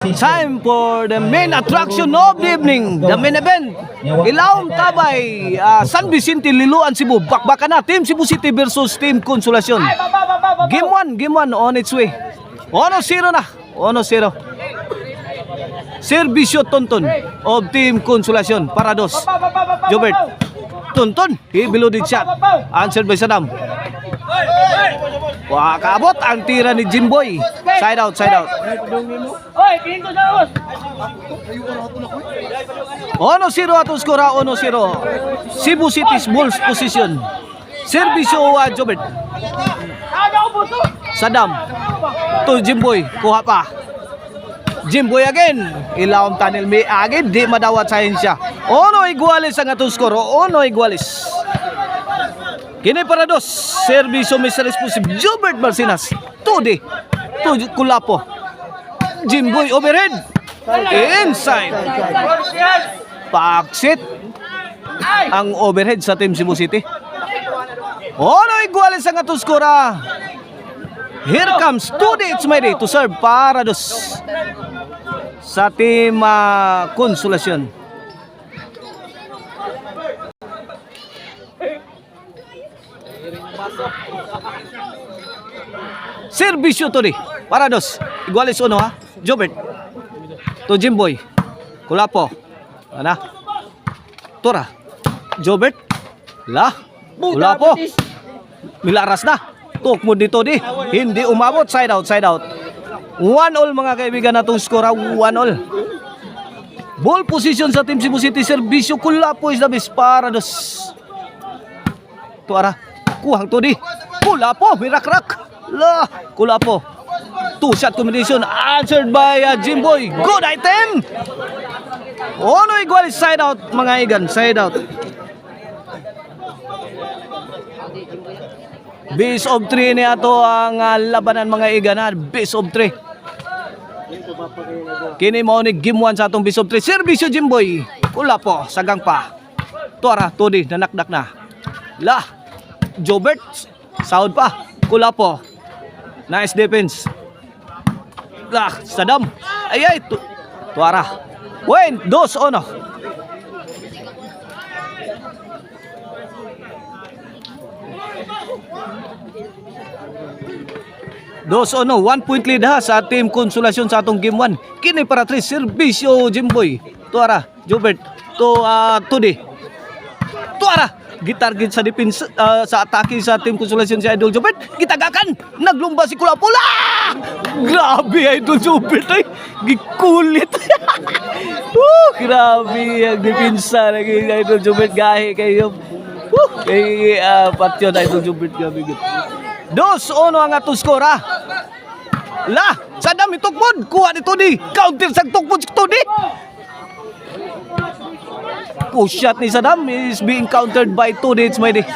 Time for the main attraction of the evening, the main event. Ilaong Tabay, San Vicente, Liloan, Cebu. Bakbakan na, Team Cebu City versus Team Consolacion. Game 1 on its way. 1-0 na, 1-0. Servisyo Tonton of Team Consolacion para dos. Jobert, Tonton, he beloaded shot. Answered by Saddam. Wah, kaabot ang tira ni Jimboy. Side out, side out. Ono 0 ato skora, 1-0. Cebu City's balls position. Servisyo Jobert. Saddam to Jimboy, kuha pa. Jimboy again. Ilawang tunnel may agad, di madawat sa siya. Ono igualis ang atong skoro, ono igualis. Kini para dos, servisyo Mr. Explosive, Jobert Marcinas, Tudi, Kulapo, Jimboy overhead, inside, paksit, ang overhead sa Team Cebu City. Ono igualis ang atong skora. Here comes Tudi, it's my day to serve para dos sa Team Consolacion. Servisyo to di para dos. Igualis uno ha. Jobert to Jimboy. Kulapo. Ana. Tora. Jobert. La. Kulapo. Milaras na. Tok mo dito di. Hindi umabot. Side out, side out. 1-all mga kaibigan natong skora. 1-all. Ball position sa Team Cebu City. Servisyo Kulapo is the best para dos. Tuara. Kuhang to di. Kulapo. Mirak-rak. La, Kulapo. Two-shot combination answered by Jimboy. Good item. Ono igualis side out mga igan. Side out. Base of 3 ni ato ang labanan mga igan. Base of 3. Kini mo ni game 1 sa atong base of 3. Servisyo Jimboy. Kulapo. Sagang pa. Tuara. Tudi. Nanakdak na. La. Jobert. Sahod pa. Kulapo. Nice defense. Lah, Saddam. Ay, Tuara. Wait, 2-1. One point lead ha sa Team Consolacion sa atong game 1. Kini para 3. Servisyo Jimboy. Tuara. Jobert. To Tudi. Tuara. Gitarget sa defense sa atake sa Team Consolacion si Idol Jobert. Gitagakan. Naglumba si Kulapula. Grabe Idol Jobert ay. Gikulit. Grabe ang depensa ng Idol Jobert. Gahe kayo. Kay patyon Idol Jobert. Grabe. 2-1 ang atong skora. La. Saddam itukpod. Kuha ni Tudi. Counter sa tukpod si Tudi. Push shot ni Saddam is being countered by Tudi. It's my day.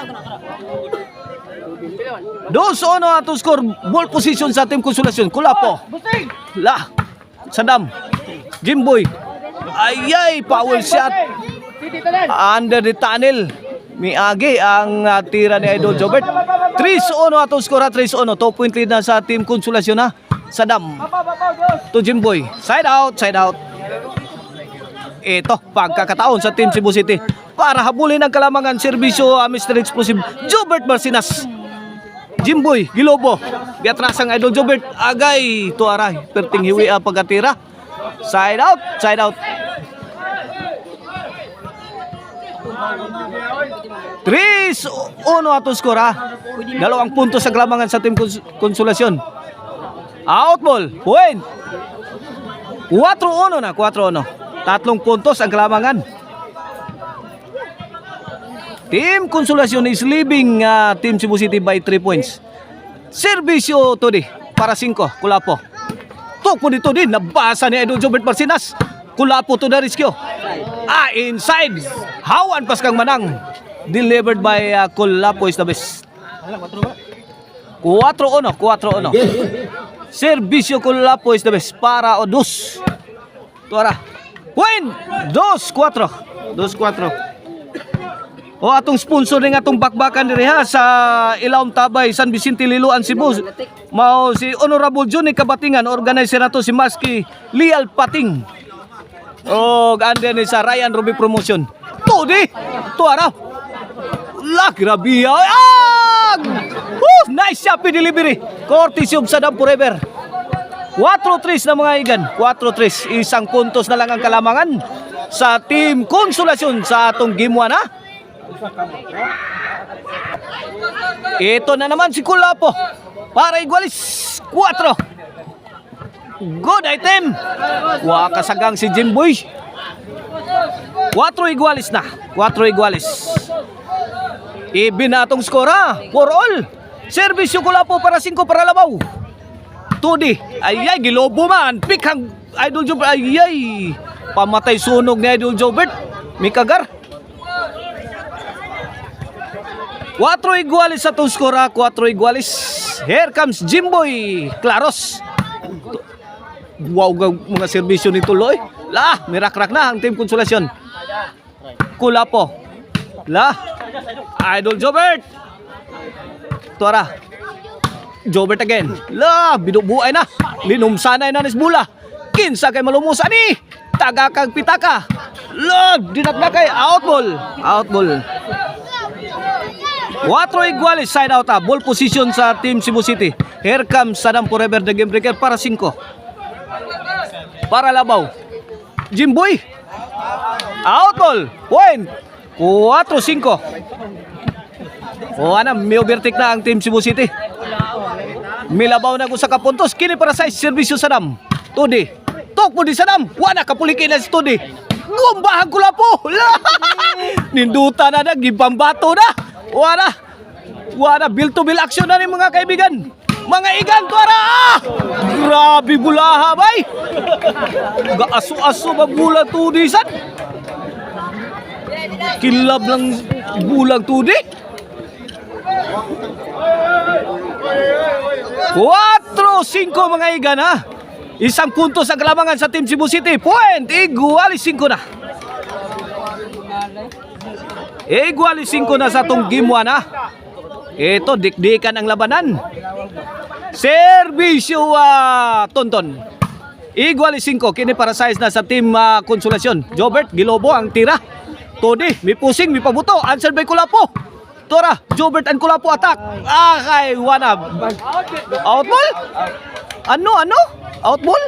2-1 atong score. Ball position sa Team Consolacion. Kulapo. La. Saddam. Jimboy. Ayay. Power shot. Under the tunnel. Miagi ang tira ni Idol Jobert. 3-1 atong score. 3-1. 2 point lead na sa Team Consolacion ha. Saddam. To Jimboy. Side out. Side out. Ito, pagkakataon sa Team Cebu City para habulin ang kalamangan. Servisyo Mr. Explosive, Jobert Marcinas. Jimboy, Gilobo. Biatras ang Idol Jobert. Agay, tuaray. Perting hiwi ang pagkatira. Side out, side out. 3-1 ato skor ha. Dalawang puntos sa kalamangan sa Team Consolacion. Out ball, point. 4-1 na, 4-1. 3 puntos ang kalamangan. Team Consolacion is leaving Team Cebu City by 3 points. Servisyo Tudi para 5. Kulapo. Tukpo dito din. Nabasa ni Idol Jobert Marcinas. Kulapo to the rescue. Inside. Hawan pas kang manang. Delivered by Kulapo is the best. 4-1. Servisyo Kulapo is the best para Odus. Tuara. Win! 2-4. O atong sponsor ning atong bakbakan diri ha sa Ilaom Tabay, San Vicente, Liloan, Cebu. Mao si Honorable Johnny Kabatingan, organizer nato si Maski Lial Pating. O ganda ni sa Ryan Ruby Promotion. Tudi, tuara. La grabe. Nice happy delivery. Courtesy of Saddam Forever. 4-3 na mga igan. 4-3. Isang puntos na lang ang kalamangan sa Team Konsolasyon sa atong game 1 ha. Ito na naman si Kulapo para igualis 4. Good item. Wakasagang si Jimboy. 4 igualis na. 4 igualis. Ibin na atong skor ha. For all. Servisyo Kulapo para 5 para Labaw. 2D. Ayay, gilobo man. Pikhang Idol Jobert. Ayay. Pamatay sunog ni Idol Jobert. Mikagar. 4 igualis sa itong skor ha. 4 igualis. Here comes Jimboy Claros. Wow, mga serbisyo ni Tuloy. La, mirak-rak na ang Team Konsolasyon. Kulapo. La, Idol Jobert. Tuara. Jobert again. La, binubuay na. Linumsanay na nisbula. Kinsa kay malumusa ni. Taga kag pitaka. La, dinatna kay outball. Outball. 4 iguales side out ha. Ball position sa Team Cebu City. Here comes Saddam Forever the game breaker para 5. Para Labaw. Jimboy. Outball. Point. 4-5. O ana, may overtake na ang Team Cebu City. Milabaw na ko sa kapuntos. Kini para sa servisyo Saddam. Tudi. Tok mo di Saddam. Wana kapulikin na si Tudi. Gumbahan ko po. Ninduta na na. Gipambato na. Wana. Bill to bill action na ni mga kaibigan. Mga igan tuara. Grabe bulaha bay. Gaaso-aso magbula Tudi san. Kilab lang bulang Tudi. 4-5 mga igan ha. Isang puntos ang kalamangan sa Team Cebu City. Point. Igualis 5 na. Igualis 5 na sa itong game 1 ha. Ito, dikdikan ang labanan. Servisyo Tonton. Igualis 5. Kini para size na sa Team Konsolasyon. Jobert, gilobo ang tira. Todi, may pusing, may pabuto. Answer by Kulapo. Tora, Jobert and Kulapo attack. Kay Wana. Outball? Ano? Outball?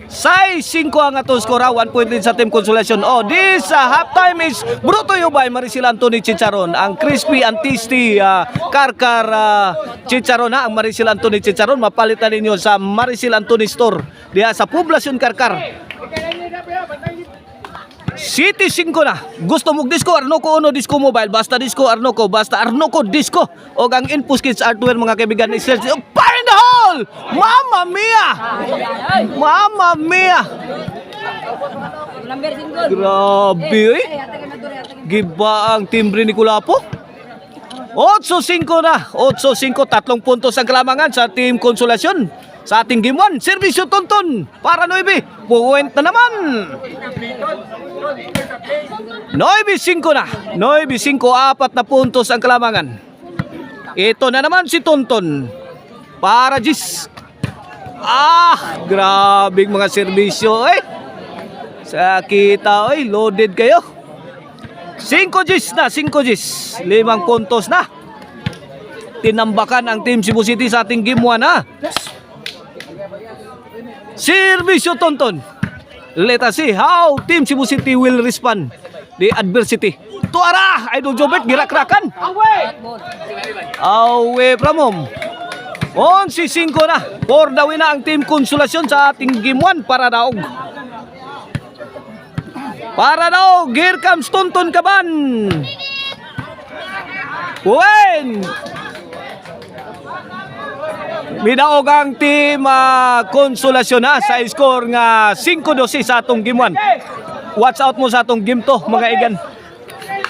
Size 5 ang atong skor, 1 point din sa Team Konsolasyon. This halftime is brought to you by Maricel Anthony Chicharon. Ang crispy and tasty karkar Chicharon ha. Ang Maricel Anthony Chicharon mapalitan ninyo sa Maricel Anthony Store diha sa Poblacion Karkar. City 5 na. Gusto mong disco, Arnoco Uno Disco Mobile. Basta disco, Arnoco. Basta Arnoco Disco. O ang Infus Kids Hardware mga kaibigan. Fire in the hole! Mamma mia! Mamma mia! Grabe eh. Giba ang timbre ni Kulapo. 8-5 na. 8-5. 3 puntos ang kalamangan sa Team Konsolasyon. Sa ating game 1, servisyo Tonton para 9. Point na naman. 9-5 na. 9-5, 4 na puntos ang kalamangan. Ito na naman si Tonton para Gis. Grabe mga servisyo eh. Sakita eh, loaded kayo. 5 Gis na, 5 Gis. 5 puntos na. Tinambakan ang Team Cebu City sa ating game 1 ha. Servisyo Tonton. Let us see how Team Cebu City will respond the adversity. Tuara! Idol Jobert, girak-rakan. Away from home. 11-5 na. For the win na ang Team Konsolasyon sa ating game 1 para daog. Para daog. Here comes Tonton Kaban. Win! Midaog ang Team Konsolasyon ha sa score nga 5-12 sa atong game 1. Watch out mo sa atong game 2 mga igan.